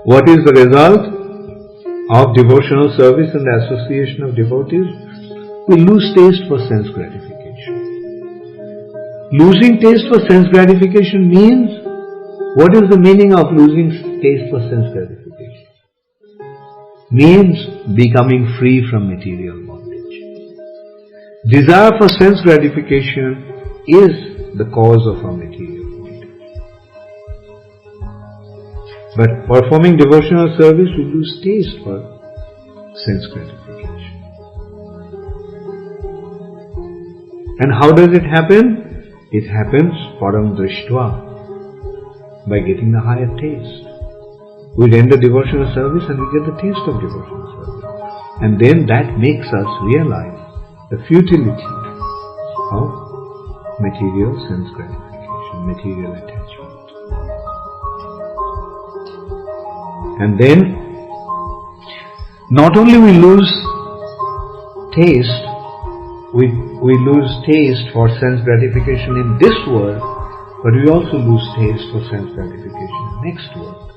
What is the result of devotional service and the association of devotees? We lose taste for sense gratification. Losing taste for sense gratification means, what is the meaning of losing taste for sense gratification? Means becoming free from material bondage. Desire for sense gratification is the cause of our material bondage. But performing devotional service, we lose taste for sense gratification. And how does it happen? It happens paraṁ dṛiṣhṭvā, by getting the higher taste. We render devotional service and we get the taste of devotional service. And then that makes us realize the futility of material sense gratification, material attachment. And then, not only we lose taste, we lose taste for sense gratification in this world, but we also lose taste for sense gratification in the next world.